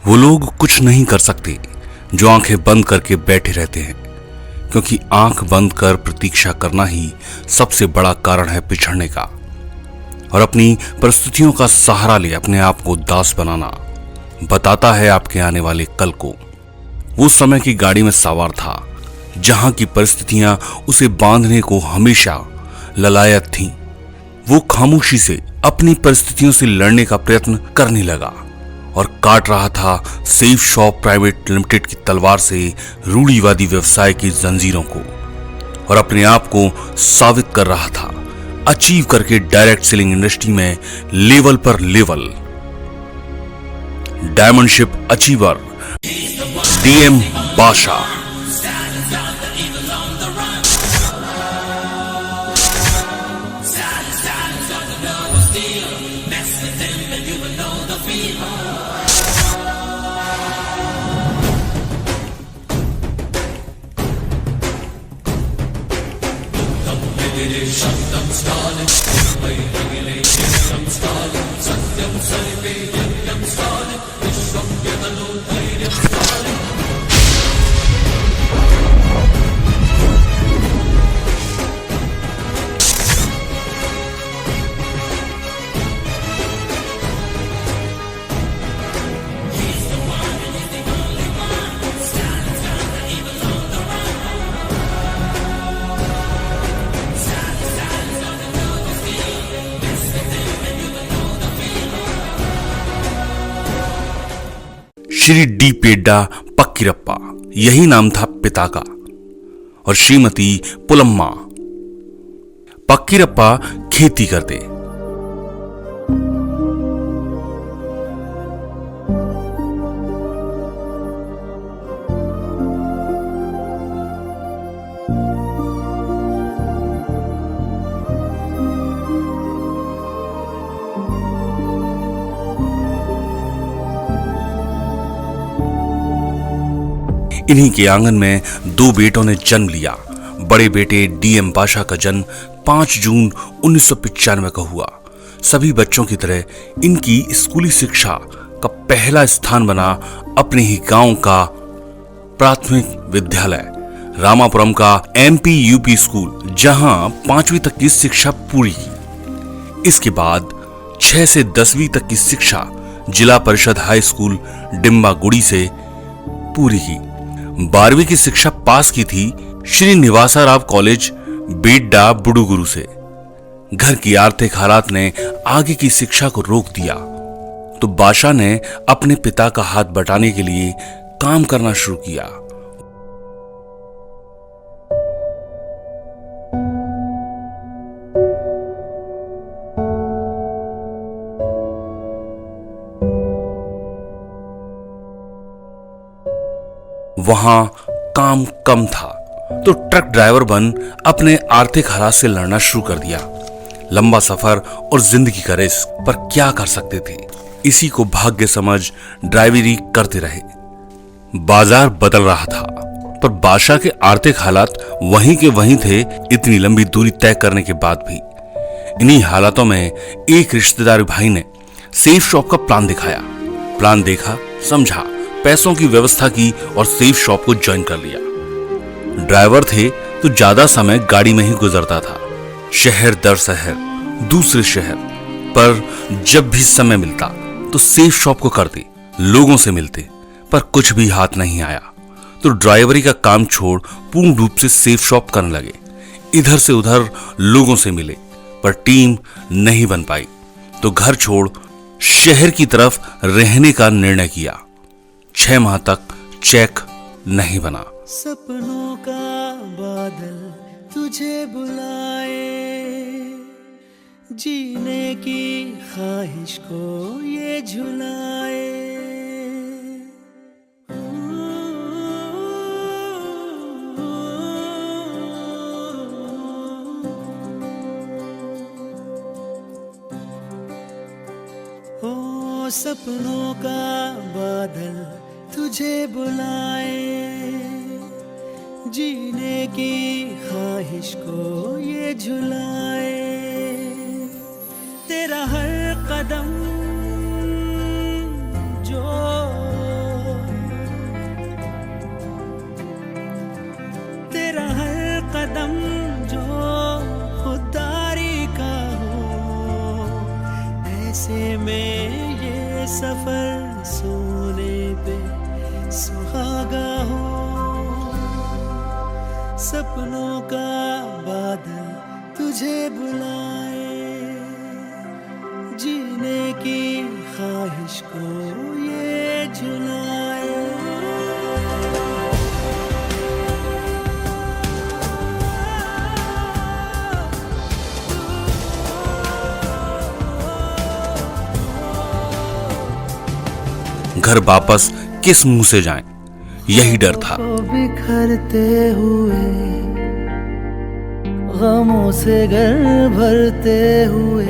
वो लोग कुछ नहीं कर सकते जो आंखें बंद करके बैठे रहते हैं, क्योंकि आंख बंद कर प्रतीक्षा करना ही सबसे बड़ा कारण है पिछड़ने का। और अपनी परिस्थितियों का सहारा ले अपने आप को दास बनाना बताता है आपके आने वाले कल को। वो समय की गाड़ी में सवार था जहां की परिस्थितियां उसे बांधने को हमेशा ललायत थीं। वो खामोशी से अपनी परिस्थितियों से लड़ने का प्रयत्न करने लगा और काट रहा था सेफ शॉप प्राइवेट लिमिटेड की तलवार से रूढ़िवादी व्यवसाय की जंजीरों को, और अपने आप को साबित कर रहा था अचीव करके डायरेक्ट सेलिंग इंडस्ट्री में लेवल पर लेवल। डायमंडशिप अचीवर डीएम बाशा। श्री डी पेड्डा पक्कीरप्पा, यही नाम था पिता का, और श्रीमती पुलम्मा। पक्कीरप्पा खेती करते। इन्हीं के आंगन में दो बेटों ने जन्म लिया। बड़े बेटे डीएम बाशा का जन्म 5 जून 1995 का हुआ। सभी बच्चों की तरह इनकी स्कूली शिक्षा का पहला स्थान बना अपने ही गांव का प्राथमिक विद्यालय रामापुरम का एमपी यूपी स्कूल, जहां 5वीं तक की शिक्षा पूरी की। इसके बाद 6 से 10वीं तक की शिक्षा जिला परिषद हाई स्कूल डिम्बागुड़ी से पूरी की। 12वीं की शिक्षा पास की थी श्री निवासा राव कॉलेज बेड्डा बुडुगुरु से। घर की आर्थिक हालात ने आगे की शिक्षा को रोक दिया, तो बाशा ने अपने पिता का हाथ बटाने के लिए काम करना शुरू किया। वहां काम कम था तो ट्रक ड्राइवर बन अपने आर्थिक हालात से लड़ना शुरू कर दिया। लंबा सफर और जिंदगी का रिस्क, पर क्या कर सकते थे, इसी को भाग्य समझ ड्राइवरी करते रहे। बाजार बदल रहा था, पर बाशा के आर्थिक हालात वहीं के वहीं थे। इतनी लंबी दूरी तय करने के बाद भी इन्हीं हालातों में एक रिश्तेदार भाई ने सेफ शॉप का प्लान दिखाया। प्लान देखा, समझा, पैसों की व्यवस्था की और सेफ शॉप को ज्वाइन कर लिया। ड्राइवर थे तो ज्यादा समय गाड़ी में ही गुजरता था, शहर दर शहर, दूसरे शहर, पर जब भी समय मिलता तो सेफ शॉप को करते, लोगों से मिलते, पर कुछ भी हाथ नहीं आया। तो ड्राइवरी का काम छोड़ पूर्ण रूप से सेफ शॉप करने लगे। इधर से उधर लोगों से मिले, पर टीम नहीं बन पाई, तो घर छोड़ शहर की तरफ रहने का निर्णय किया। 6 माह तक चेक नहीं बना। सपनों का बादल तुझे बुलाए, जीने की ख्वाहिश को ये झुलाए। ओ सपनों का बादल तुझे बुलाए, जीने की ख्वाहिश को ये झुलाए। तेरा हर कदम जो ऐसे में ये सफर सोने पे सुहागा हो, सपनों का बादल तुझे बुलाए, जीने की ख्वाहिश को ये झुलाए। घर वापस किस मुंह से जाएं, यही डर था। बिखरते हुए गमों से घर भरते हुए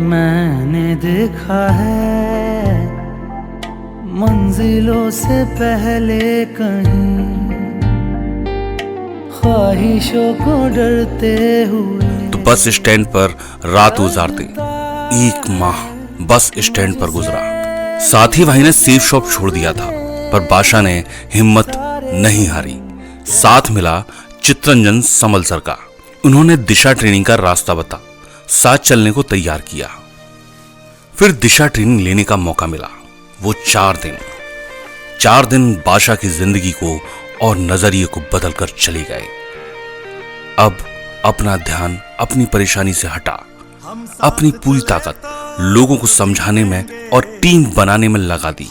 मैंने देखा है, मंजिलों से पहले कहीं ख्वाहिशों को डरते हुए। तो बस स्टैंड पर रात गुजारते 1 माह बस स्टैंड पर गुजरा। साथी भाई ने सेफ शॉप छोड़ दिया था, पर बादशाह ने हिम्मत नहीं हारी। साथ मिला चित्रंजन समल सर का। उन्होंने दिशा ट्रेनिंग का रास्ता बता साथ चलने को तैयार किया। फिर दिशा ट्रेनिंग लेने का मौका मिला। वो 4 दिन बादशाह की जिंदगी को और नजरिए को बदलकर चले गए। अब अपना ध्यान अपनी परेशानी से हटा, अपनी पूरी ताकत लोगों को समझाने में और टीम बनाने में लगा दी।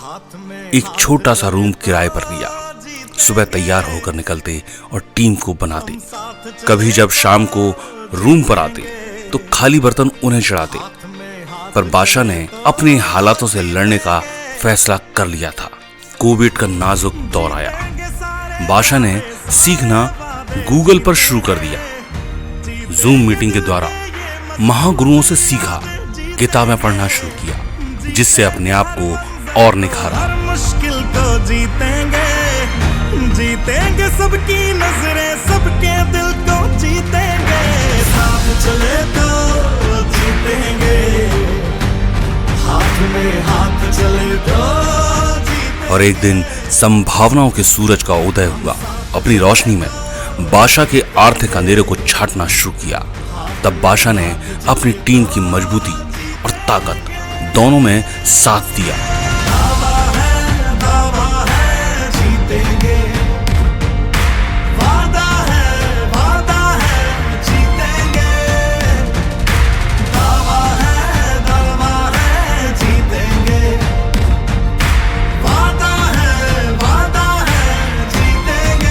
एक छोटा सा रूम किराए पर लिया। सुबह तैयार होकर निकलते और टीम को बनाते। कभी जब शाम को रूम पर आते तो खाली बर्तन उन्हें चढ़ाते। पर बादशाह ने अपने हालातों से लड़ने का फैसला कर लिया था। कोविड का नाजुक दौर आया। बादशाह ने सीखना गूगल पर शुरू कर दिया। जूम मीटिंग के द्वारा महागुरुओं से सीखा, किताबें पढ़ना शुरू किया, जिससे अपने आप को और निखारा। मुश्किल को जीतेंगे, जीतेंगे सबकी नजरें, सबके दिल को जीतेंगे, साथ चले तो जीतेंगे, हाथ में हाथ चले तो जीतेंगे। और एक दिन संभावनाओं के सूरज का उदय हुआ। अपनी रोशनी में बादशाह के आर्थिक अंधेरे को छाटना शुरू किया। तब बादशाह ने अपनी टीम की मजबूती और ताकत दोनों में साथ दिया। दावा है जीतेंगे, वादा है जीतेंगे, दावा है जीतेंगे, वादा है जीतेंगे।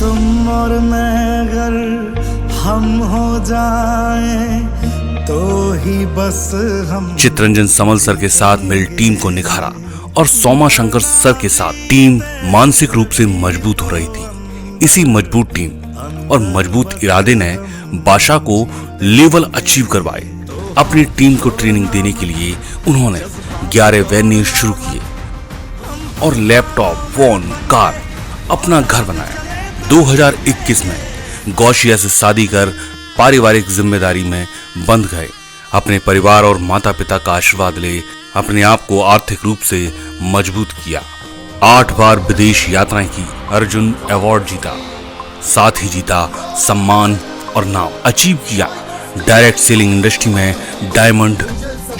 तुम और मैं अगर हम हो जाएं तो ही बस हम। चित्रंजन समल सर के साथ मिल टीम को निखारा और सोमा शंकर सर के साथ टीम मानसिक रूप से मजबूत हो रही थी। इसी मजबूत टीम और मजबूत इरादे ने बादशाह को लेवल अचीव करवाए। अपनी टीम को ट्रेनिंग देने के लिए उन्होंने 11 वेन्यू शुरू किए और लैपटॉप, फोन, कार, अपना घर बनाया। 2021 में गौशिया से शादी कर पारिवारिक जिम्मेदारी में बंध गए। अपने परिवार और माता पिता का आशीर्वाद ले अपने आप को आर्थिक रूप से मजबूत किया। 8 बार विदेश यात्राएं की, अर्जुन अवार्ड जीता, साथ ही जीता सम्मान और नाम अचीव किया। डायरेक्ट सेलिंग इंडस्ट्री में डायमंड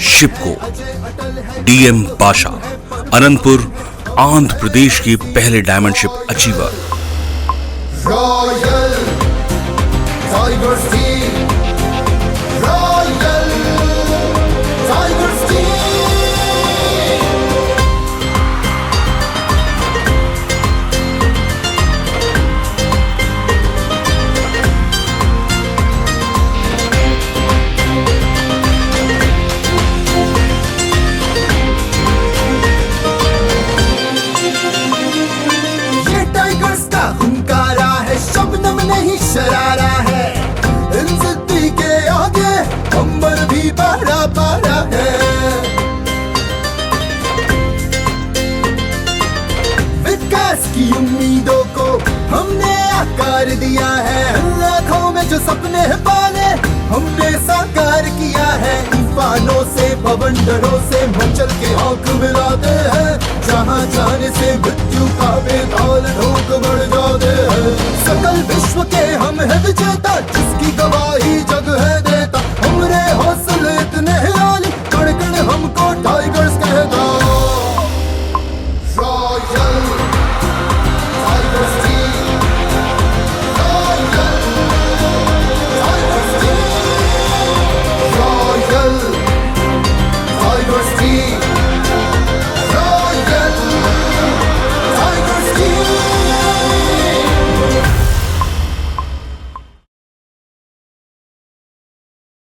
शिप को डीएम बादशाह, अनंतपुर आंध्र प्रदेश के पहले diamond ship achiever. Royal Tiger Steel, Royal Tiger Steel. ये टाइगर्स का हुंकारा है, शबनम नहीं शरारा है। बंधनों से मचल के आंख मिलाते हैं, जहाँ जाने से मृत्यु का बेताल ढोक बढ़ जाते हैं। सकल विश्व के हम है विजेता,